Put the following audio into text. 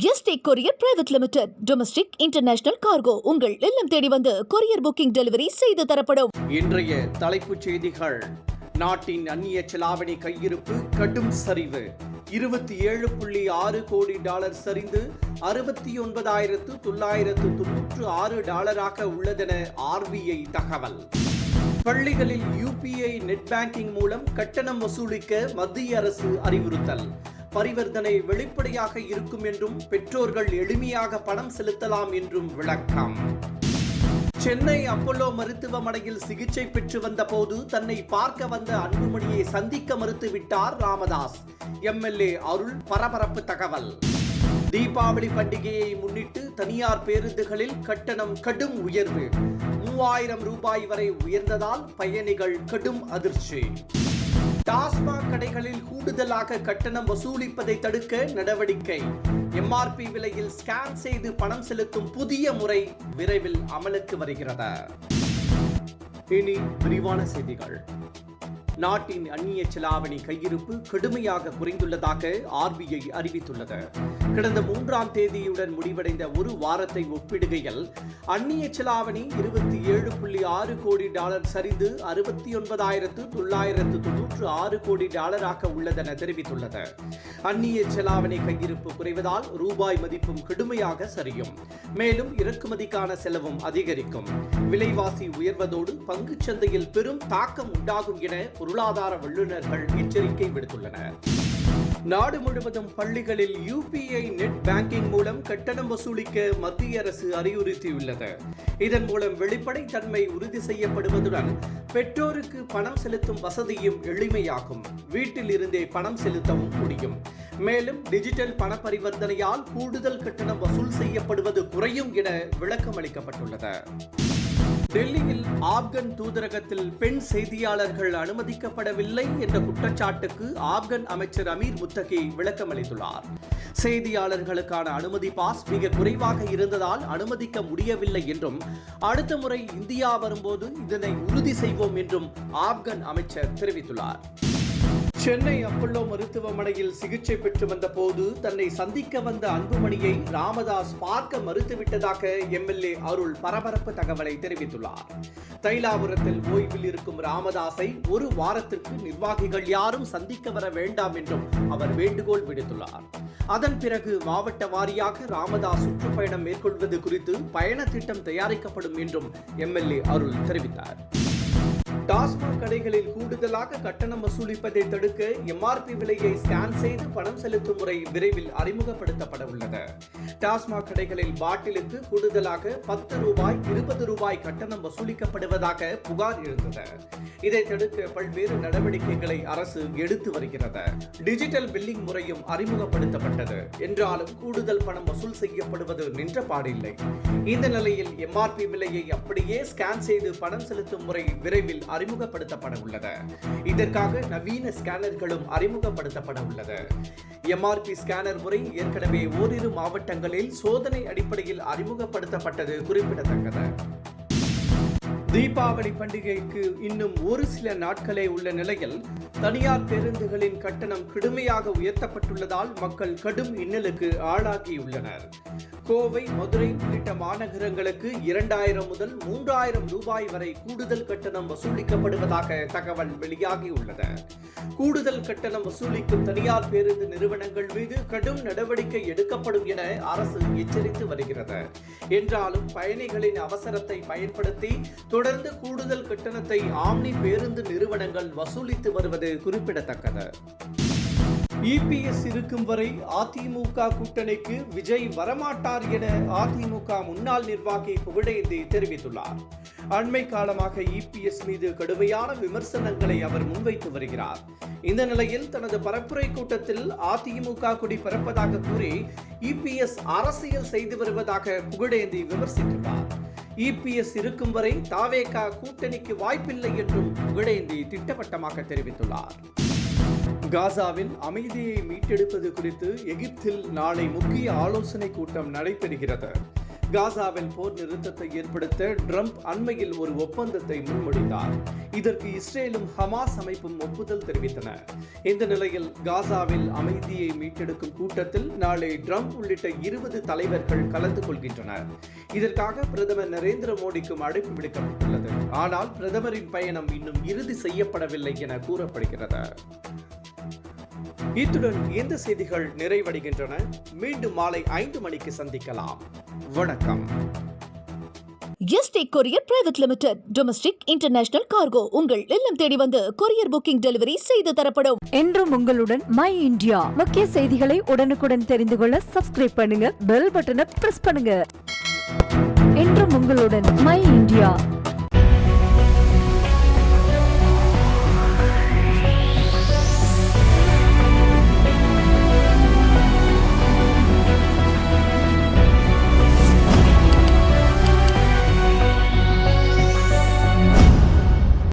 Yesterday courier private limited. Domestic international cargo உங்கள் இல்லம் தேடி வந்து கொரியர் புக்கிங் டெலிவரி செய்து தரப்படும். இன்றைய தலைப்புச் செய்திகள். நாட்டின் அந்நிய செலாவணி கையிருப்பு கடும் சரிவு. 27.6 கோடி டாலர் சரிந்து 69,996 டாலராக உள்ளதென RBI தகவல். பள்ளிகளில் UPI நெட் பேங்கிங் மூலம் கட்டணம் வசூலிக்க மத்திய அரசு அறிவுறுத்தல். பரிவர்த்தனை வெளிப்படையாக இருக்கும் என்றும் பெற்றோர்கள் எளிமையாக பணம் செலுத்தலாம் என்றும் விளக்கம். சென்னை அப்போலோ மருத்துவமனையில் சிகிச்சை பெற்று வந்த போது தன்னை பார்க்க வந்த அன்புமணியை சந்திக்க மறுத்துவிட்டார் ராமதாஸ். MLA அருள் பரபரப்பு தகவல். தீபாவளி பண்டிகையை முன்னிட்டு தனியார் பேருந்துகளில் கட்டணம் கடும் உயர்வு. 3000 ரூபாய் வரை உயர்ந்ததால் பயணிகள் கடும் அதிர்ச்சி. டாஸ்மாக் கடைகளில் கூடுதலாக கட்டணம் வசூலிப்பதை தடுக்க நடவடிக்கை. MRP விலையில் ஸ்கேன் செய்து பணம் செலுத்தும் புதிய முறை விரைவில் அமலுக்கு வருகிறது. இனி விரிவான செய்திகள். நாட்டின் அந்நிய செலாவணி கையிருப்பு கடுமையாக குறைந்துள்ளதாக RBI அறிவித்துள்ளது. கடந்த 3ஆம் தேதியுடன் முடிவடைந்த ஒரு வாரத்தை ஒப்பிடுகையில் அந்நிய செலாவணி 27.6 கோடி டாலர் சரிந்து 69,996 கோடி டாலராக உள்ளதென தெரிவித்துள்ளது. அந்நிய செலாவணி கையிருப்பு குறைவதால் ரூபாய் மதிப்பும் கடுமையாக சரியும். மேலும் இறக்குமதிக்கான செலவும் அதிகரிக்கும். விலைவாசி உயர்வதோடு பங்குச் சந்தையில் பெரும் தாக்கம் உண்டாகும் என பொருளாதார வல்லுநர்கள் எச்சரிக்கை விடுத்துள்ளனர். நாடு முழுவதும் பள்ளிகளில் UPI நெட் பேங்கிங் மூலம் கட்டணம் வசூலிக்க மத்திய அரசு அறிவுறுத்தியுள்ளது. இதன் மூலம் வெளிப்படைத்தன்மை உறுதி செய்யப்படுவதுடன் பெற்றோருக்கு பணம் செலுத்தும் வசதியும் எளிமையாகும். வீட்டில் இருந்தே பணம் செலுத்தவும் முடியும். மேலும் டிஜிட்டல் பண பரிவர்த்தனையால் கூடுதல் கட்டணம் வசூல் செய்யப்படுவது குறையும் என விளக்கம் அளிக்கப்பட்டுள்ளது. டெல்லியில் ஆப்கன் தூதரகத்தில் பெண் செய்தியாளர்கள் அனுமதிக்கப்படவில்லை என்ற குற்றச்சாட்டுக்கு ஆப்கன் அமைச்சர் அமீர் முத்தகி விளக்கம் அளித்துள்ளார். செய்தியாளர்களுக்கான அனுமதி பாஸ் மிக குறைவாக இருந்ததால் அனுமதிக்க முடியவில்லை என்றும் அடுத்த முறை இந்தியா வரும்போது இதனை உறுதி செய்வோம் என்றும் ஆப்கன் அமைச்சர் தெரிவித்துள்ளார். சென்னை அப்போலோ மருத்துவமனையில் சிகிச்சை பெற்று வந்த போது தன்னை சந்திக்க வந்த அன்புமணியை ராமதாஸ் பார்க்க மறுத்துவிட்டதாக MLA அருள் பரபரப்பு தகவலை தெரிவித்துள்ளார். தைலாபுரத்தில் ஓய்வில் இருக்கும் ராமதாஸை ஒரு வாரத்திற்கு நிர்வாகிகள் யாரும் சந்திக்க வர வேண்டாம் என்றும் அவர் வேண்டுகோள் விடுத்துள்ளார். அதன் பிறகு மாவட்ட வாரியாக ராமதாஸ் சுற்றுப்பயணம் மேற்கொள்வது குறித்து பயண திட்டம் தயாரிக்கப்படும் என்றும் MLA அருள் தெரிவித்தார். டாஸ்மாக் கடைகளில் கூடுதலாக கட்டணம் வசூலிப்பதை தடுக்க MRP விலையை ஸ்கேன் செய்து பணம் செலுத்தும் முறை விரைவில் அறிமுகப்படுத்தப்பட உள்ளது. டாஸ்மாக் கடைகளில் பாட்டிலுக்கு கூடுதலாக 10 ரூபாய் 20 ரூபாய் கட்டணம் வசூலிக்கப்படுவதாக புகார் எழுந்தது. இதை தடுக்க பல்வேறு நடவடிக்கைகளை அரசு எடுத்து வருகிறது. டிஜிட்டல் பில்லிங் முறையும் அறிமுகப்படுத்தப்பட்டது. என்றாலும் கூடுதல் பணம் வசூல் செய்யப்படுவது நின்ற பாடில்லை. இந்த நிலையில் MRP விலையை அப்படியே ஸ்கேன் செய்து பணம் செலுத்தும் முறை விரைவில் அறிமுகப்படுத்தப்பட உள்ளது. இதற்காக நவீன ஸ்கேனர்களும் அறிமுகப்படுத்தப்பட உள்ளது. MRP ஸ்கேனர் முறை ஏற்கனவே ஓரிரு மாவட்டங்களில் சோதனை அடிப்படையில் அறிமுகப்படுத்தப்பட்டது குறிப்பிடத்தக்கது. தீபாவளி பண்டிகைக்கு இன்னும் ஒரு சில நாட்களே உள்ள நிலையில் தனியார் பேருந்துகளின் கட்டணம் கடுமையாக உயர்த்தப்பட்டுள்ளதால் மக்கள் கடும் இன்னலுக்கு ஆளாகியுள்ளனர். கோவை, மதுரை உள்ளிட்ட மாநகரங்களுக்கு 2000 முதல் 3000 ரூபாய் வரை கூடுதல் கட்டணம் வசூலிக்கப்படுவதாக தகவல் வெளியாகியுள்ளது. கூடுதல் கட்டணம் வசூலிக்கும் தனியார் பேருந்து நிறுவனங்கள் மீது கடும் நடவடிக்கை எடுக்கப்படும் என அரசு எச்சரித்து வருகிறது. என்றாலும் பயணிகளின் அவசரத்தை பயன்படுத்தி தொடர்ந்து கூடுதல் கட்டணத்தை ஆம்னி பேருந்து நிறுவனங்கள் வசூலித்து வருவது குறிப்பிடத்தக்கது. EPS இருக்கும் வரை அதிமுக கூட்டணிக்கு விஜய் வரமாட்டார் என அதிமுக முன்னாள் நிர்வாகி புகழேந்தி தெரிவித்துள்ளார். அண்மை காலமாக EPS மீது கடுமையான விமர்சனங்களை அவர் முன்வைத்து வருகிறார். இந்த நிலையில் தனது பரப்புரை கூட்டத்தில் அதிமுக கொடி பறப்பதாக கூறி EPS அரசியல் செய்து வருவதாக புகழேந்தி விமர்சித்துள்ளார். EPS இருக்கும் வரை தாவேக கூட்டணிக்கு வாய்ப்பில்லை என்றும் புகழேந்தி திட்டவட்டமாக தெரிவித்துள்ளார். காசாவில் அமைதியை மீட்டெடுப்பது குறித்து எகிப்தில் நாளை முக்கிய ஆலோசனை கூட்டம் நடைபெறுகிறது. காசாவில் போர் நிறுத்தத்தை ஏற்படுத்த ட்ரம்ப் அண்மையில் ஒரு ஒப்பந்தத்தை முன்மொழிந்தார். இதற்கு இஸ்ரேலும் ஹமாஸ் அமைப்பும் ஒப்புதல் தெரிவித்தன. இந்த நிலையில் காசாவில் அமைதியை மீட்டெடுக்கும் கூட்டத்தில் நாளை ட்ரம்ப் உள்ளிட்ட 20 தலைவர்கள் கலந்து கொள்கின்றனர். இதற்காக பிரதமர் நரேந்திர மோடிக்கும் அழைப்பு விடுக்கப்பட்டுள்ளது. ஆனால் பிரதமரின் பயணம் இன்னும் இறுதி செய்யப்படவில்லை என கூறப்படுகிறது. இத்துடன் இந்த செய்திகள் நிறைவடைகின்றன. மீண்டும் மாலை 5 மணிக்கு சந்திக்கலாம். வணக்கம். Yesterday courier private limited domestic international cargo உங்கள் இல்லம் தேடி வந்து கொரியர் புக்கிங் டெலிவரி செய்து தரப்படும். என்றும் உங்களுடன் மை இந்தியா. முக்கிய செய்திகளை உடனுக்குடன் தெரிந்து கொள்ள சப்ஸ்கிரைப் பண்ணுங்க, பெல் பட்டனை பிரஸ் பண்ணுங்க. என்றும் உங்களுடன் மை இந்தியா.